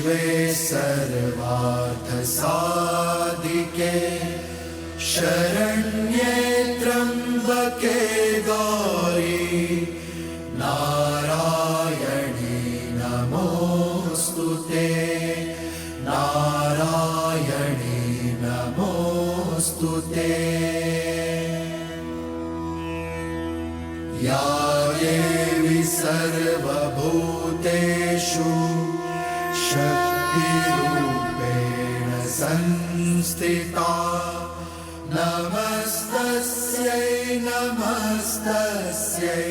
वे सर्वार्थ साधिके शरण्ये त्र्यंबके गौरी नारायणी नमोस्तुते नारायणी नमोस्तुते। या देवी सर्वभूतेषु शक्तिरूपेण संस्थिता नमस्तस्यै नमस्तस्यै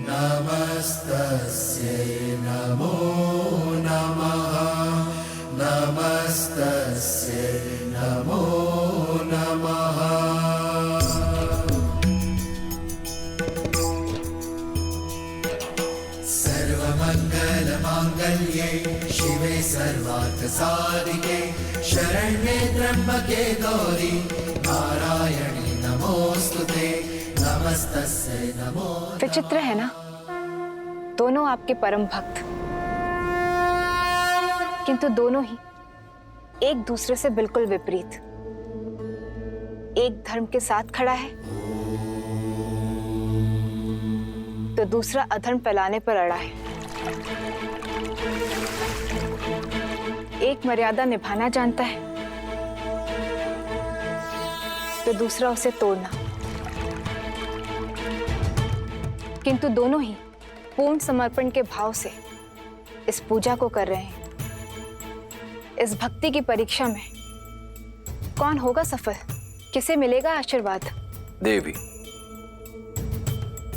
नमस्तस्यै नमो नमः नमस्तस्यै नमो नमः। सर्वमङ्गलमाङ्गल्ये शिवे सर्वार्थसाधिके शरण्ये त्र्यंबके गौरी नारायणी नमोस्तुते नमस्तस्यै नमो। विचित्र है ना, दोनों आपके परम भक्त, किंतु दोनों ही एक दूसरे से बिल्कुल विपरीत। एक धर्म के साथ खड़ा है तो दूसरा अधर्म फैलाने पर अड़ा है। एक मर्यादा निभाना जानता है तो दूसरा उसे तोड़ना। किंतु दोनों ही पूर्ण समर्पण के भाव से इस पूजा को कर रहे हैं। इस भक्ति की परीक्षा में कौन होगा सफल, किसे मिलेगा आशीर्वाद? देवी,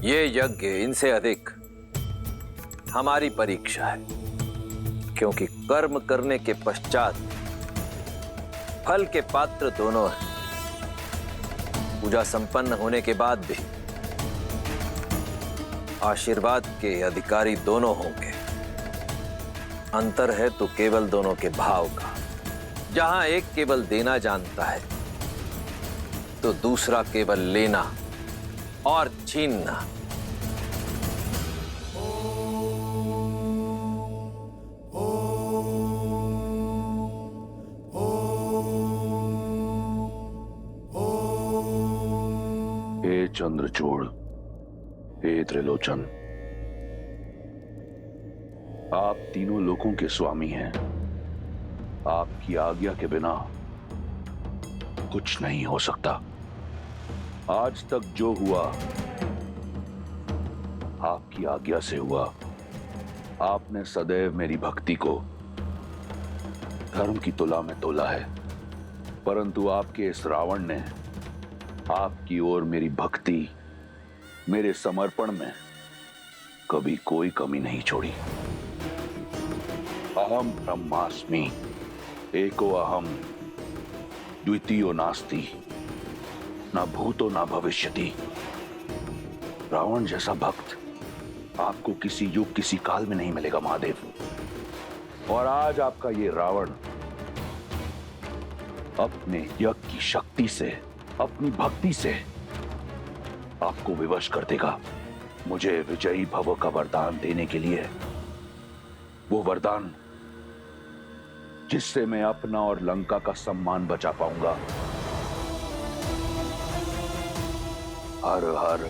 ये यज्ञ इनसे अधिक हमारी परीक्षा है, क्योंकि कर्म करने के पश्चात फल के पात्र दोनों हैं। पूजा संपन्न होने के बाद भी आशीर्वाद के अधिकारी दोनों होंगे। अंतर है तो केवल दोनों के भाव का। जहां एक केवल देना जानता है तो दूसरा केवल लेना और छीनना। हे चंद्रचूड़, हे त्रिलोचन, आप तीनों लोकों के स्वामी हैं। आपकी आज्ञा के बिना कुछ नहीं हो सकता। आज तक जो हुआ आपकी आज्ञा से हुआ। आपने सदैव मेरी भक्ति को धर्म की तुला में तोला है, परंतु आपके इस रावण ने आपकी ओर मेरी भक्ति, मेरे समर्पण में कभी कोई कमी नहीं छोड़ी। अहम ब्रह्मास्मि एको अहम द्वितीयो नास्ति न भूतो न भविष्यति। रावण जैसा भक्त आपको किसी युग किसी काल में नहीं मिलेगा महादेव। और आज आपका ये रावण अपने यज्ञ की शक्ति से, अपनी भक्ति से आपको विवश कर देगा। मुझे विजयी भव का वरदान देने के लिए, वो वरदान जिससे मैं अपना और लंका का सम्मान बचा पाऊंगा। हर हर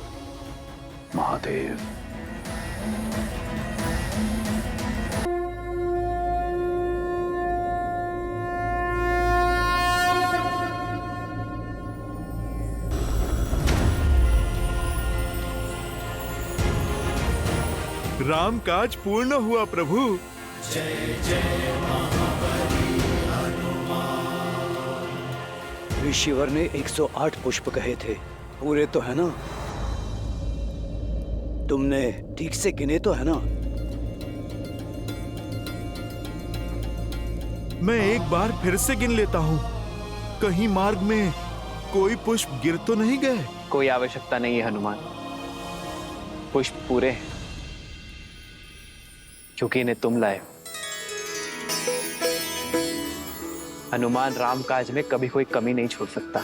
महादेव। राम काज पूर्ण हुआ प्रभु। जय जय महाबली हनुमान। ऋषिवर ने 108 पुष्प कहे थे, पूरे तो है ना? तुमने ठीक से गिने तो है ना? मैं एक बार फिर से गिन लेता हूँ। कहीं मार्ग में कोई पुष्प गिर तो नहीं गए? कोई आवश्यकता नहीं है हनुमान, पुष्प पूरे हैं क्योंकि इन्हें तुम लाए हो। हनुमान राम काज में कभी कोई कमी नहीं छोड़ सकता।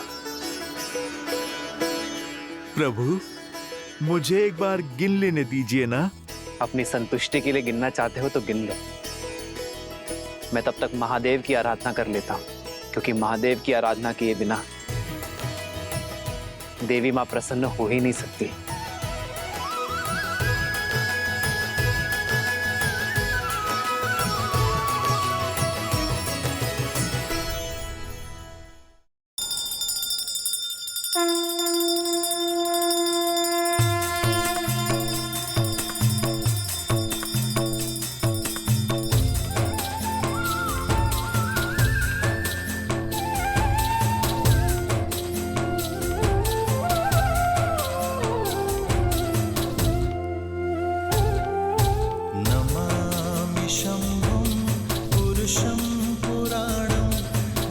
प्रभु, मुझे एक बार गिन लेने दीजिए ना। अपनी संतुष्टि के लिए गिनना चाहते हो तो गिन लो। मैं तब तक महादेव की आराधना कर लेता हूँ, क्योंकि महादेव की आराधना किए बिना देवी माँ प्रसन्न हो ही नहीं सकती। नमामि शम्भुं पुरुषं पुराणं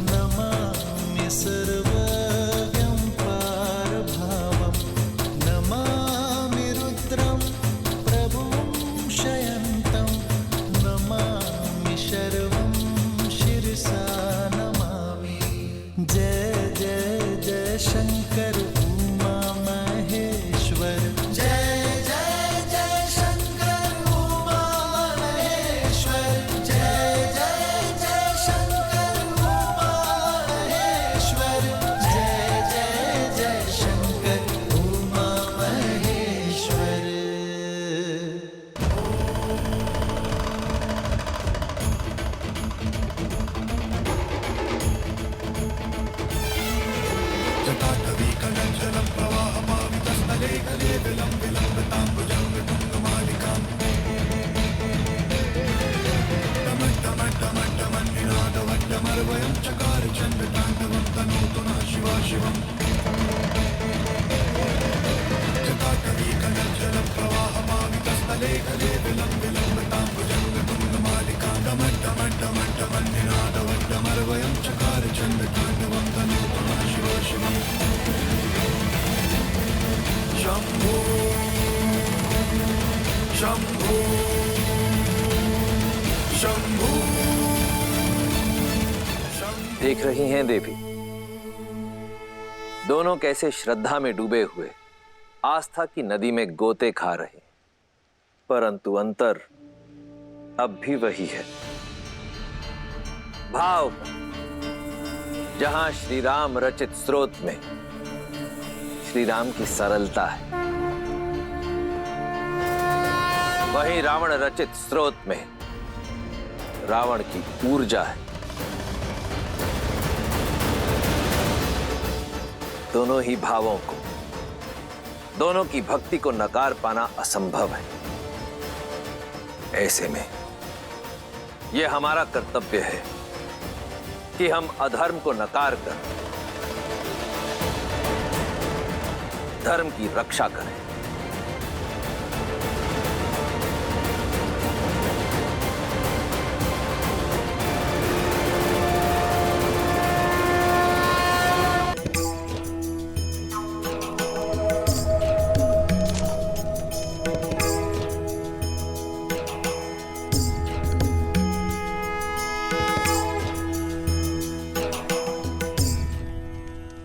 नमामि सर्वज्ञं पारभावं नमामि रुद्रं प्रभुं शयन्तं नमामि शर्वं शिरसा नमामि। जय जय जय शंकर उमा महेश्वर, जय जय जय शंकर उमा महेश्वर, जय जय जय शंकर उमा महेश्वर, जय जय जय शंकर उमा महेश्वर। देख रही हैं देवी, दोनों कैसे श्रद्धा में डूबे हुए आस्था की नदी में गोते खा रहे, परंतु अंतर अब भी वही है। भाव जहां श्री राम रचित स्रोत में श्री राम की सरलता है, वहीं रावण रचित स्रोत में रावण की ऊर्जा है। दोनों ही भावों को, दोनों की भक्ति को नकार पाना असंभव है। ऐसे में यह हमारा कर्तव्य है कि हम अधर्म को नकार कर धर्म की रक्षा करें।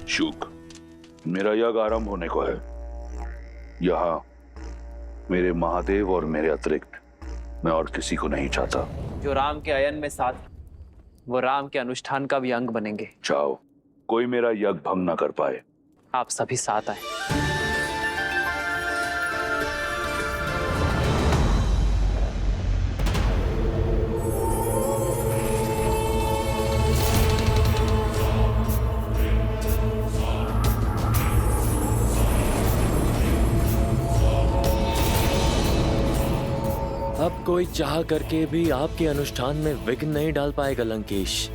शुक, मेरा यज्ञ आरंभ होने को है। यहाँ मेरे महादेव और मेरे अतिरिक्त मैं और किसी को नहीं चाहता। जो राम के अयन में साथ, वो राम के अनुष्ठान का भी अंग बनेंगे। चाहो कोई मेरा यज्ञ भंग न कर पाए। आप सभी साथ आए। अब कोई चाह करके भी आपके अनुष्ठान में विघ्न नहीं डाल पाएगा लंकेश।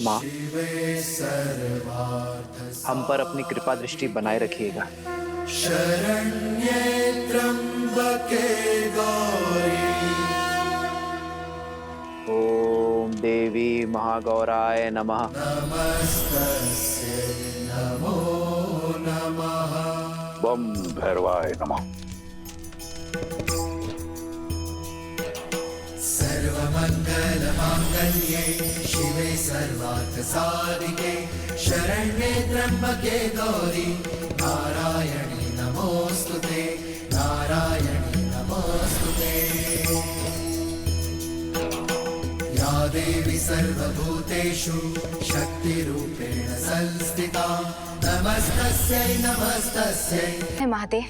माँ, शिवे सर्वार्थ हम पर अपनी कृपा दृष्टि बनाए रखिएगा। शरण्ये त्र्यंबके गौरी, ओम देवी महागौराय नमः। नमस्तस्यै नमो नमः। बम भैरवाय नमः। सर्वमंगल मांगल्ये शिवे सर्वार्थ साधिके शरण्ये त्र्यंबके गौरी नारायणी नमोस्तुते नारायणी नमोस्तुते। या देवी सर्वभूतेषु शक्तिरूपेण संस्थिता नमस्तस्यै नमस्तस्यै। हे महादेव,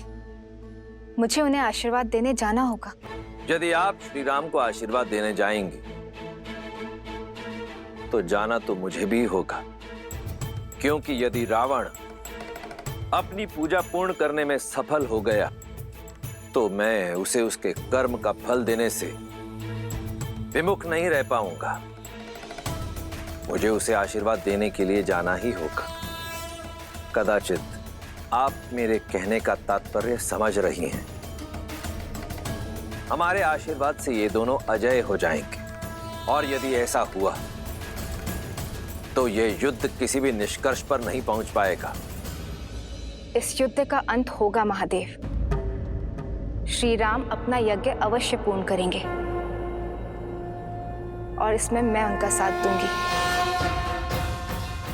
मुझे उन्हें आशीर्वाद देने जाना होगा। यदि आप श्री राम को आशीर्वाद देने जाएंगे तो जाना तो मुझे भी होगा, क्योंकि यदि रावण अपनी पूजा पूर्ण करने में सफल हो गया तो मैं उसे उसके कर्म का फल देने से विमुख नहीं रह पाऊंगा। मुझे उसे आशीर्वाद देने के लिए जाना ही होगा। कदाचित आप मेरे कहने का तात्पर्य समझ रही हैं। हमारे आशीर्वाद से ये दोनों अजय हो जाएंगे, और यदि ऐसा हुआ तो ये युद्ध किसी भी निष्कर्ष पर नहीं पहुंच पाएगा। इस युद्ध का अंत होगा महादेव। श्री राम अपना यज्ञ अवश्य पूर्ण करेंगे और इसमें मैं उनका साथ दूंगी।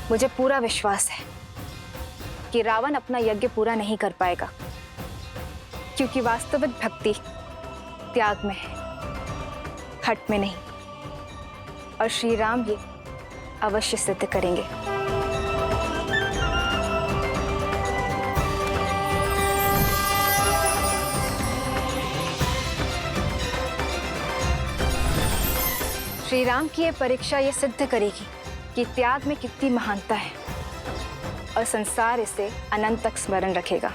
मुझे पूरा विश्वास है कि रावण अपना यज्ञ पूरा नहीं कर पाएगा, क्योंकि वास्तविक भक्ति त्याग में है, हट में नहीं। और श्री राम ये अवश्य सिद्ध करेंगे। श्री राम की ये परीक्षा ये सिद्ध करेगी कि त्याग में कितनी महानता है, और संसार इसे अनंत तक स्मरण रखेगा।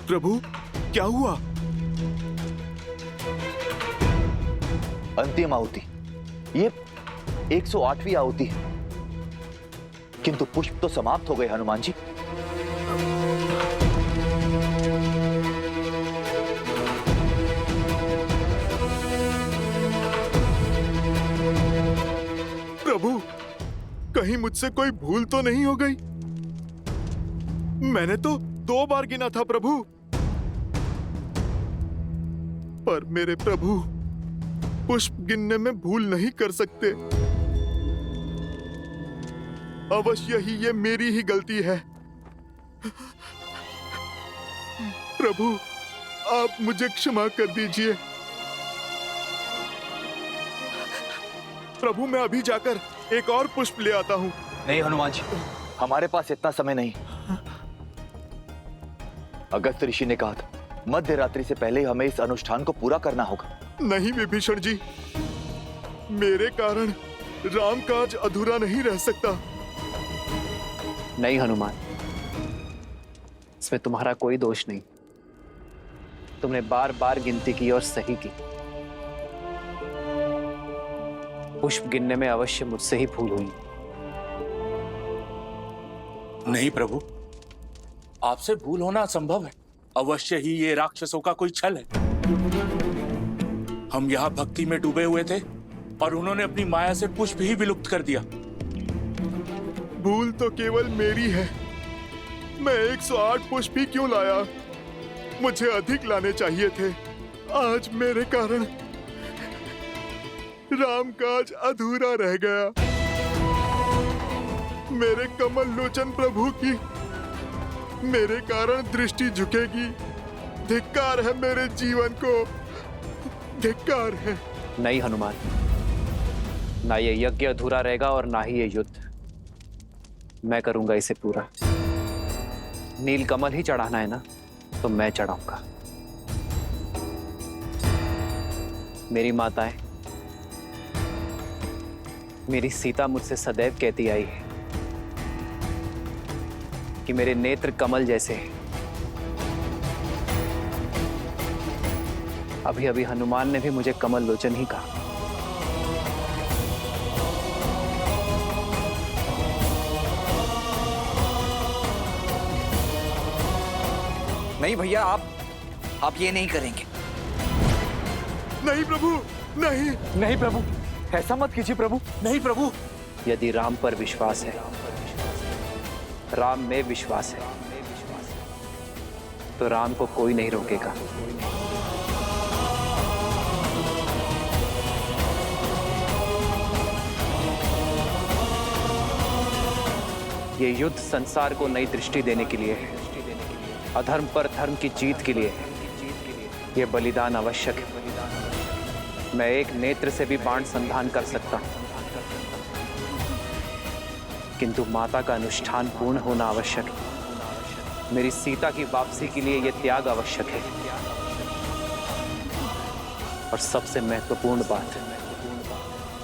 प्रभु, क्या हुआ? अंतिम आहुति, ये 108वीं आहुति है, किंतु पुष्प तो समाप्त हो गए हनुमान जी। प्रभु, कहीं मुझसे कोई भूल तो नहीं हो गई? मैंने तो 2 बार गिना था प्रभु। पर मेरे प्रभु पुष्प गिनने में भूल नहीं कर सकते। अवश्य ही ये मेरी ही गलती है। प्रभु, आप मुझे क्षमा कर दीजिए। प्रभु, मैं अभी जाकर एक और पुष्प ले आता हूं। नहीं हनुमान जी, हमारे पास इतना समय नहीं। अगस्त्य ऋषि ने कहा था मध्य रात्रि से पहले हमें इस अनुष्ठान को पूरा करना होगा। नहीं विभीषण जी, मेरे कारण रामकाज अधूरा नहीं रह सकता। नहीं हनुमान, इसमें तुम्हारा कोई दोष नहीं। तुमने बार बार गिनती की और सही की। पुष्प गिनने में अवश्य मुझसे ही भूल हुई। नहीं प्रभु, आपसे भूल होना असंभव है। अवश्य ही ये राक्षसों का कोई छल है। हम यहाँ भक्ति में डूबे हुए थे और उन्होंने अपनी माया से पुष्प ही विलुप्त कर दिया। भूल तो केवल मेरी है। मैं 108 पुष्प ही क्यों लाया? मुझे अधिक लाने चाहिए थे। आज मेरे कारण रामकाज अधूरा रह गया। मेरे कमल लोचन प्रभु की मेरे कारण दृष्टि झुकेगी। धिक्कार है मेरे जीवन को, धिक्कार है। नहीं हनुमान, ना ये यज्ञ अधूरा रहेगा और ना ही ये युद्ध। मैं करूंगा इसे पूरा। नील कमल ही चढ़ाना है ना, तो मैं चढ़ाऊंगा। मेरी माताएं, मेरी सीता मुझसे सदैव कहती आई है कि मेरे नेत्र कमल जैसे हैं। अभी अभी हनुमान ने भी मुझे कमल लोचन ही कहा। नहीं भैया, आप ये नहीं करेंगे। नहीं प्रभु, नहीं। नहीं प्रभु, ऐसा मत कीजिए प्रभु। नहीं प्रभु। यदि राम पर विश्वास है, राम में विश्वास है, तो राम को कोई नहीं रोकेगा। ये युद्ध संसार को नई दृष्टि देने के लिए है, अधर्म पर धर्म की जीत के लिए है। ये बलिदान आवश्यक है। मैं एक नेत्र से भी बाण संधान कर सकता हूं, किंतु माता का अनुष्ठान पूर्ण होना आवश्यक है। मेरी सीता की वापसी के लिए यह त्याग आवश्यक है। और सबसे महत्वपूर्ण बात,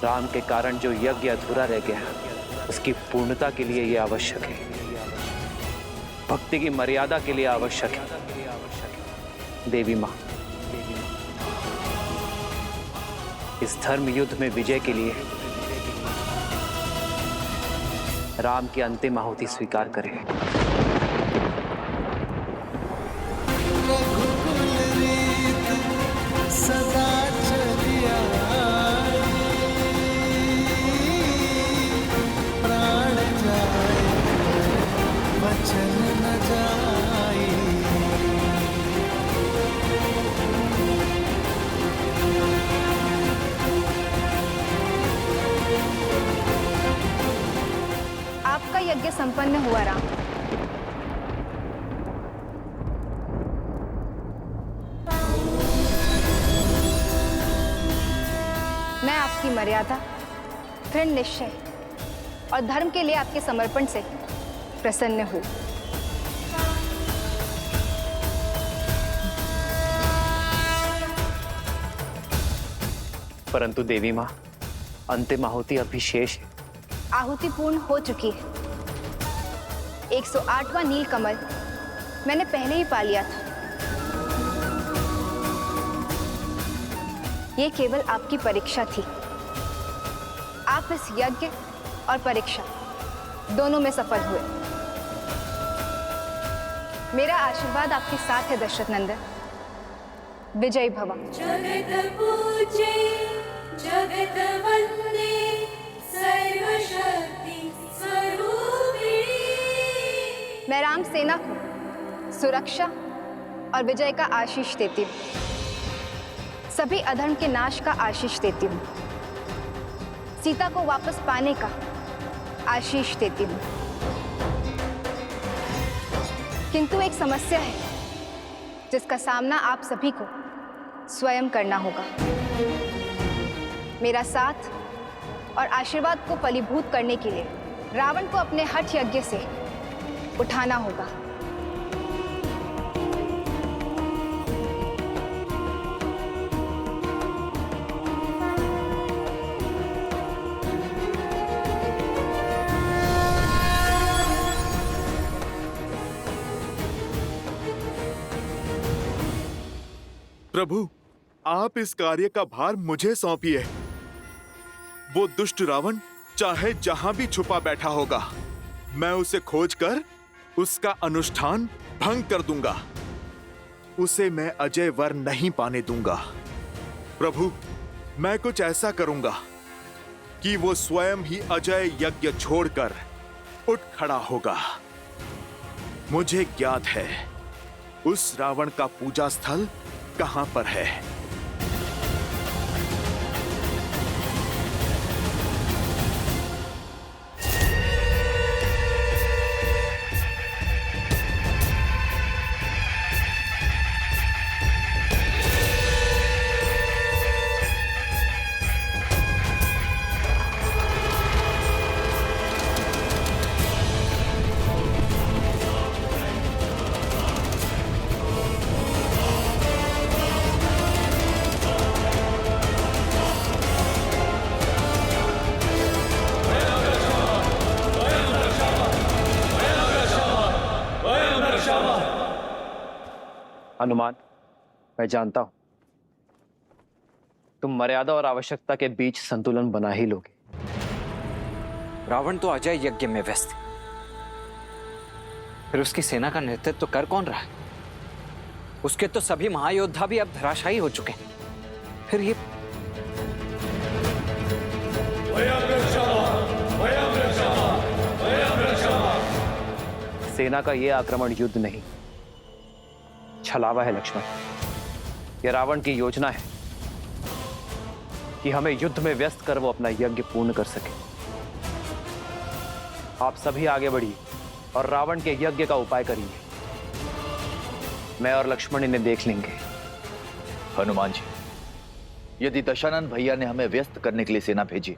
राम के कारण जो यज्ञ अधूरा रह गया, उसकी पूर्णता के लिए यह आवश्यक है। भक्ति की मर्यादा के लिए आवश्यक है। देवी मां, इस धर्म युद्ध में विजय के लिए राम की अंतिम आहुति स्वीकार करें। सदा चलिया प्राण जाए वचन न जाए। आपका यज्ञ संपन्न हुआ राम। मैं आपकी मर्यादा, दृढ़ निश्चय और धर्म के लिए आपके समर्पण से प्रसन्न हूं। परंतु देवी मां, अंतिम आहुति अभी शेष है। आहुति पूर्ण हो चुकी है। 108वां नील कमल मैंने पहले ही पा लिया था। ये केवल आपकी परीक्षा थी। आप इस यज्ञ और परीक्षा दोनों में सफल हुए। मेरा आशीर्वाद आपके साथ है दशरथ नंदन। विजयी भव। जगत पूजे जगत वंदे सर्वशक्ति स्वरूपिणी। मैं राम सेना को सुरक्षा और विजय का आशीष देती हूँ। सभी अधर्म के नाश का आशीष देती हूँ। सीता को वापस पाने का आशीष देती हूँ। किंतु एक समस्या है जिसका सामना आप सभी को स्वयं करना होगा। मेरा साथ और आशीर्वाद को फलीभूत करने के लिए रावण को अपने हठ यज्ञ से उठाना होगा। प्रभु, आप इस कार्य का भार मुझे सौंपिए। वो दुष्ट रावण चाहे जहां भी छुपा बैठा होगा, मैं उसे खोजकर उसका अनुष्ठान भंग कर दूंगा। उसे मैं अजय वर नहीं पाने दूंगा। प्रभु, मैं कुछ ऐसा करूंगा कि वो स्वयं ही अजय यज्ञ छोड़कर उठ खड़ा होगा। मुझे ज्ञात है उस रावण का पूजा स्थल कहां पर है। हनुमान, मैं जानता हूं तुम मर्यादा और आवश्यकता के बीच संतुलन बना ही लोगे। रावण तो अजय यज्ञ में व्यस्त है, फिर उसकी सेना का नेतृत्व कर कौन रहा है? उसके तो सभी महायोद्धा भी अब धराशायी हो चुके हैं। फिर ये सेना का यह आक्रमण युद्ध नहीं, छलावा है लक्ष्मण। यह रावण की योजना है कि हमें युद्ध में व्यस्त कर वो अपना यज्ञ पूर्ण कर सके। आप सभी आगे बढ़िए और रावण के यज्ञ का उपाय करिए। मैं और लक्ष्मण इन्हें देख लेंगे। हनुमान जी, यदि दशानन भैया ने हमें व्यस्त करने के लिए सेना भेजी,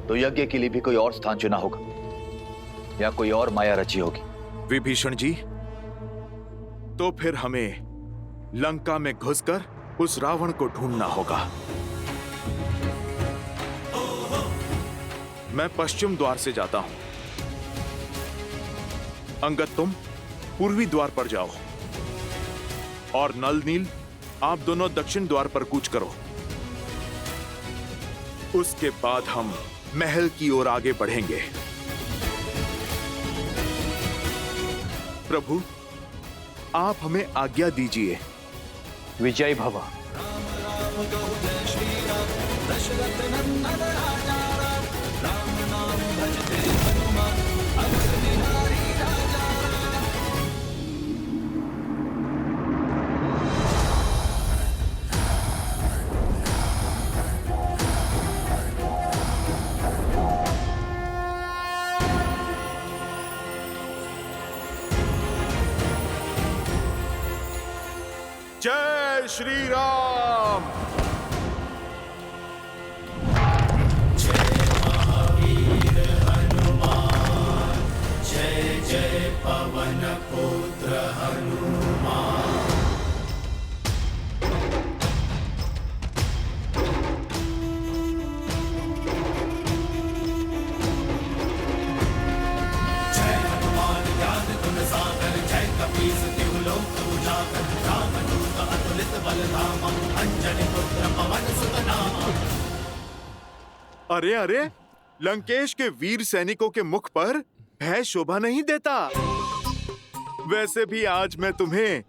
तो यज्ञ के लिए भी कोई और स्थान चुना होगा या कोई और माया रची होगी। विभीषण जी, तो फिर हमें लंका में घुसकर उस रावण को ढूंढना होगा। मैं पश्चिम द्वार से जाता हूं। अंगद, तुम पूर्वी द्वार पर जाओ और नल नील, आप दोनों दक्षिण द्वार पर कूच करो। उसके बाद हम महल की ओर आगे बढ़ेंगे। प्रभु, आप हमें आज्ञा दीजिए। विजय भव। जय श्री राम। जय जय पवन पुत्र हनुमान। जय हनुमान ज्ञान गुण सागर, जय कपीस तिहु लोक उजागर, रामदूत अतुलित बल धामा, अंजनी पुत्र पवन सुत नामा। अरे अरे, लंकेश के वीर सैनिकों के मुख पर भय शोभा नहीं देता। वैसे भी आज मैं तुम्हें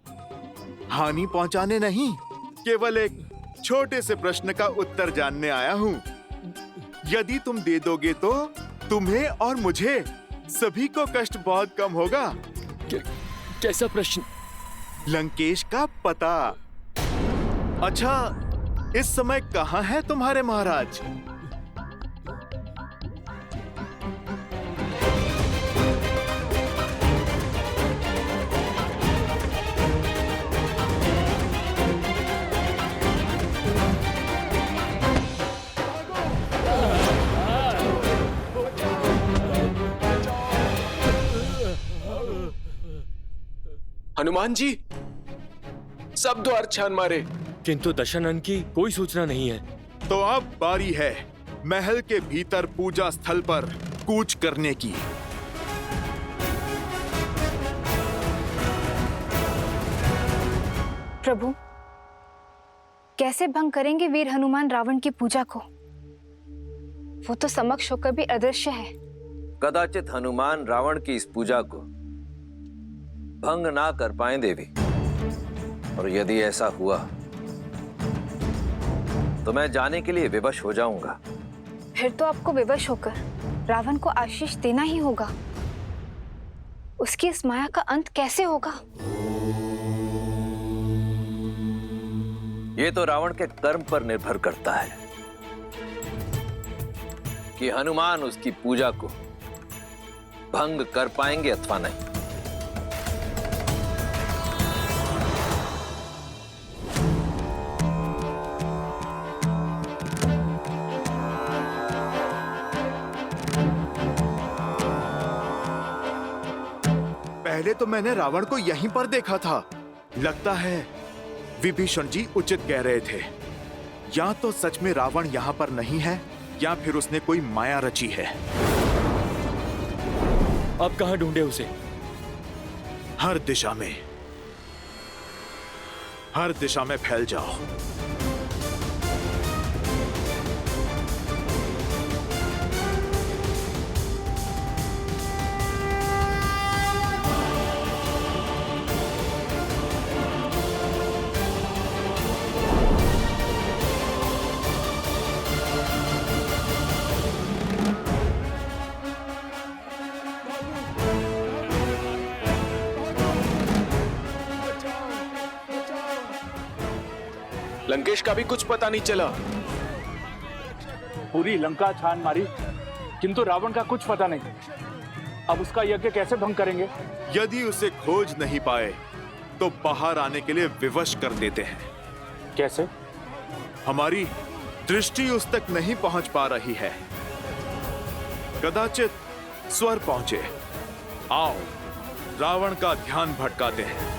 हानि पहुंचाने नहीं, केवल एक छोटे से प्रश्न का उत्तर जानने आया हूं। यदि तुम दे दोगे तो तुम्हें और मुझे सभी को कष्ट बहुत कम होगा। कैसा प्रश्न? लंकेश का पता। अच्छा, इस समय कहाँ है तुम्हारे महाराज? हनुमान जी, सब द्वार छान मारे, किंतु दशानन की कोई सूचना नहीं है। तो अब बारी है महल के भीतर पूजा स्थल पर कूच करने की। प्रभु, कैसे भंग करेंगे वीर हनुमान रावण की पूजा को? वो तो समक्ष होकर भी अदृश्य है। कदाचित हनुमान रावण की इस पूजा को भंग ना कर पाए देवी, और यदि ऐसा हुआ तो मैं जाने के लिए विवश हो जाऊंगा। फिर तो आपको विवश होकर रावण को आशीष देना ही होगा। उसकी इस माया का अंत कैसे होगा? ये तो रावण के कर्म पर निर्भर करता है कि हनुमान उसकी पूजा को भंग कर पाएंगे अथवा नहीं। पहले तो मैंने रावण को यहीं पर देखा था। लगता है विभीषण जी उचित कह रहे थे। या तो सच में रावण यहां पर नहीं है, या फिर उसने कोई माया रची है। अब कहां ढूंढे उसे? हर दिशा में फैल जाओ। लंकेश का भी कुछ पता नहीं चला। पूरी लंका छान मारी, किंतु रावण का कुछ पता नहीं। अब उसका यज्ञ कैसे भंग करेंगे? यदि उसे खोज नहीं पाए तो बाहर आने के लिए विवश कर देते हैं। कैसे? हमारी दृष्टि उस तक नहीं पहुंच पा रही है, कदाचित स्वर पहुंचे। आओ रावण का ध्यान भटकाते हैं।